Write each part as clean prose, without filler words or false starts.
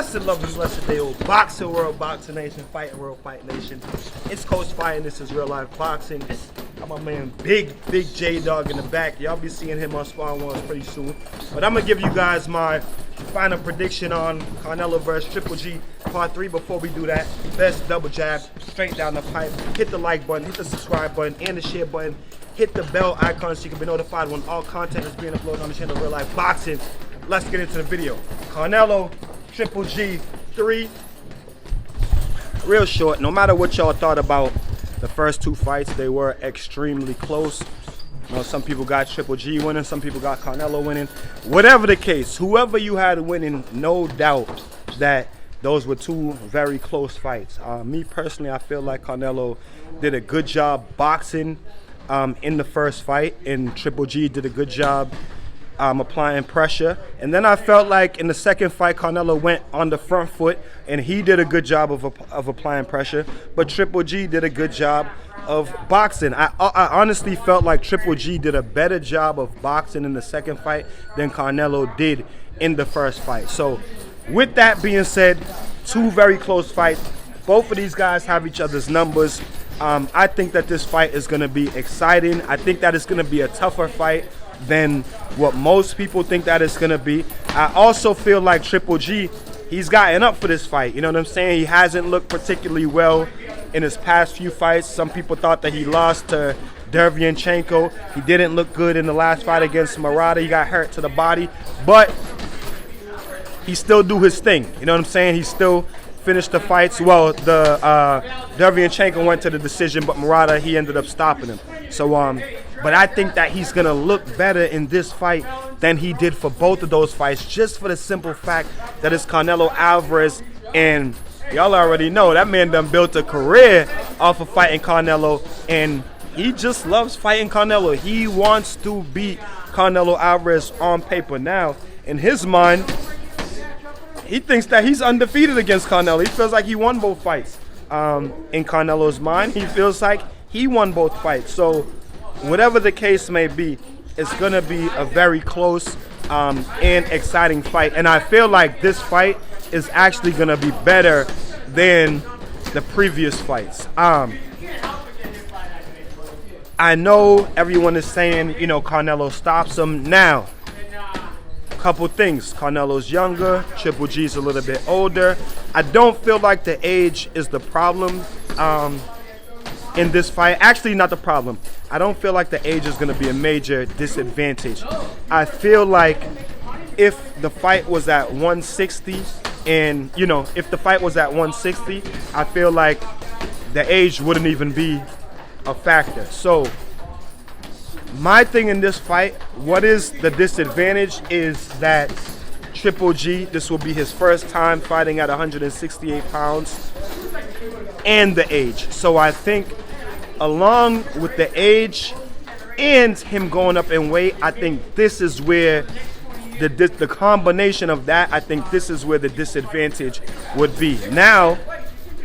Blessed love and blessed day, old boxing world, boxing nation, fighting world, fight nation. It's Coach Fire, and this is Real Life Boxing. Got my man Big J Dog in the back. Y'all be seeing him on Spawn Ones pretty soon. But I'm gonna give you guys my final prediction on CANELO versus Triple G Part 3. Before we do that, best double jab, straight down the pipe. Hit the like button, hit the subscribe button, and the share button. Hit the bell icon so you can be notified when all content is being uploaded on the channel Real Life Boxing. Let's get into the video. CANELO, Triple G 3. Real short, no matter what y'all thought about the first two fights, they were extremely close. You know, some people got Triple G winning, some people got CANELO winning. Whatever the case, whoever you had winning, no doubt that those were two very close fights. Me personally, I feel like CANELO did a good job boxing in the first fight, and Triple G did a good job applying pressure. And then I felt like in the second fight, CANELO went on the front foot, and he did a good job of applying pressure, but Triple G did a good job of boxing. I honestly felt like Triple G did a better job of boxing in the second fight than CANELO did in the first fight. So with that being said, two very close fights. Both of these guys have each other's numbers. I think that this fight is going to be exciting. I think that it's going to be a tougher fight than what most people think that it's going to be. I also feel like Triple G, he's gotten up for this fight. You know what I'm saying? He hasn't looked particularly well in his past few fights. Some people thought that he lost to Derevyanchenko. He didn't look good in the last fight against Murata. He got hurt to the body, but he still do his thing. You know what I'm saying? He still finished the fights. Well, the Derevyanchenko went to the decision, but Murata, he ended up stopping him. So, but I think that he's gonna look better in this fight than he did for both of those fights, just for the simple fact that it's Canelo Alvarez, and y'all already know that man done built a career off of fighting Canelo, and he just loves fighting Canelo. He wants to beat Canelo Alvarez on paper. Now, in his mind, he thinks that he's undefeated against Canelo. He feels like he won both fights. In Canelo's mind, he feels like he won both fights. So whatever the case may be, it's going to be a very close and exciting fight. And I feel like this fight is actually going to be better than the previous fights. I know everyone is saying, you know, Canelo stops him. Now, couple things. Canelo's younger, Triple G's a little bit older. I don't feel like the age is the problem in this fight. Actually, not the problem. I don't feel like the age is going to be a major disadvantage. I feel like if the fight was at 160, and you know, if the fight was at 160, I feel like the age wouldn't even be a factor. So my thing in this fight, what is the disadvantage is that Triple G, this will be his first time fighting at 168 pounds, and the age. So I think along with the age and him going up in weight, I think this is where the combination of that, I think this is where the disadvantage would be. Now,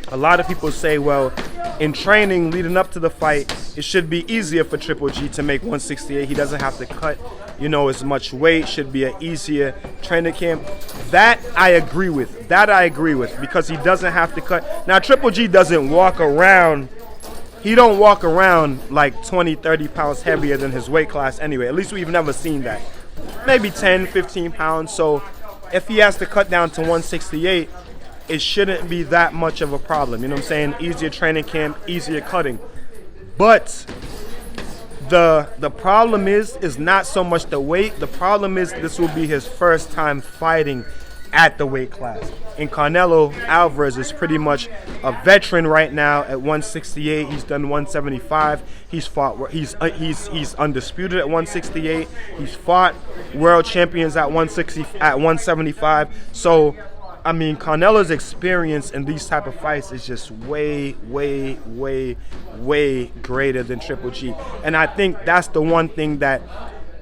a lot of people say, well, in training leading up to the fight, it should be easier for Triple G to make 168. He doesn't have to cut, you know, as much weight. Should be an easier training camp. That I agree with. That I agree with, because he doesn't have to cut. Now, Triple G doesn't walk around. He don't walk around like 20, 30 pounds heavier than his weight class anyway. At least we've never seen that. Maybe 10, 15 pounds. So if he has to cut down to 168, it shouldn't be that much of a problem. You know what I'm saying? Easier training camp, easier cutting. But the problem is not so much the weight. The problem is this will be his first time fighting at the weight class. And Canelo Alvarez is pretty much a veteran right now at 168. He's done 175. He's fought. He's undisputed at 168. He's fought world champions at 160, at 175. So I mean, Canelo's experience in these type of fights is just way, way, way, way greater than Triple G. And I think that's the one thing that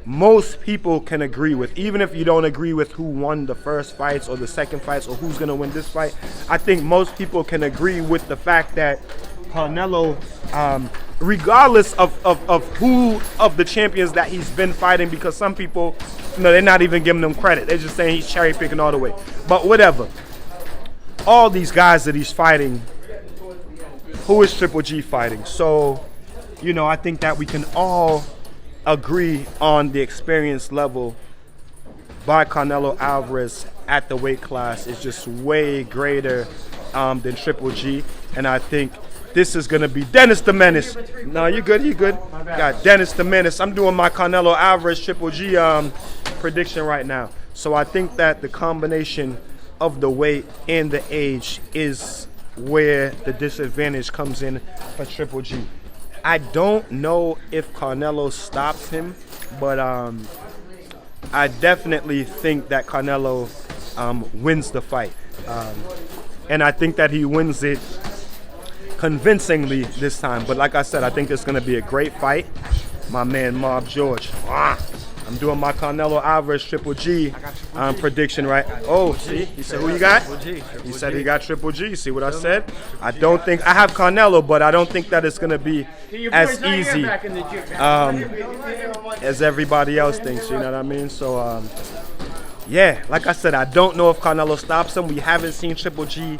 most people can agree with. Even if you don't agree with who won the first fights or the second fights or who's going to win this fight, I think most people can agree with the fact that Canelo, regardless of who of the champions that he's been fighting, because some people, you know, they're not even giving him credit. They're just saying he's cherry picking all the way. But whatever. all these guys that he's fighting, who is Triple G fighting? So, you know, I think that we can all agree on the experience level by Canelo Alvarez at the weight class is just way greater than Triple G. And I think this is going to be Dennis the Menace. No, you're good, you're good. Got Dennis the Menace. I'm doing my Canelo Alvarez Triple G prediction right now. So I think that the combination of the weight and the age is where the disadvantage comes in for Triple G. I don't know if Canelo stops him, but I definitely think that Canelo wins the fight. And I think that he wins it convincingly this time. But like I said, I think it's going to be a great fight. My man Mob George. I'm doing my Canelo Alvarez Triple G prediction, right? Oh, see? He said, who you got? He said he got Triple G. See what I said? I don't think, I have Canelo, but I don't think that it's going to be as easy as everybody else thinks, you know what I mean? So, yeah, like I said, I don't know if Canelo stops him. We haven't seen Triple G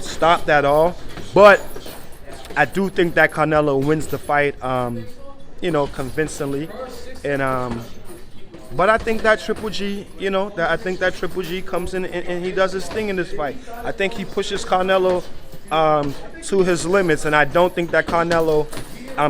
stop at all. But I do think that Canelo wins the fight, you know, convincingly. And but I think that Triple G, you know, I think that Triple G comes in and he does his thing in this fight. I think he pushes Canelo to his limits, and I don't think that Canelo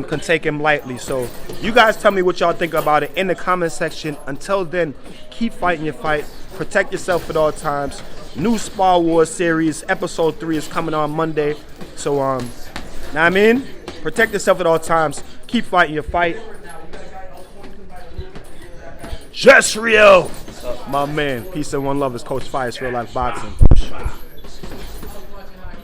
can take him lightly. So you guys tell me what y'all think about it in the comment section. Until then, keep fighting your fight. Protect yourself at all times. New Spar Wars series, episode 3 is coming on Monday. So, know what I mean? Protect yourself at all times. Keep fighting your fight. Just Rio, my man. Peace and one love. Is Coach Fire's Real Life Boxing.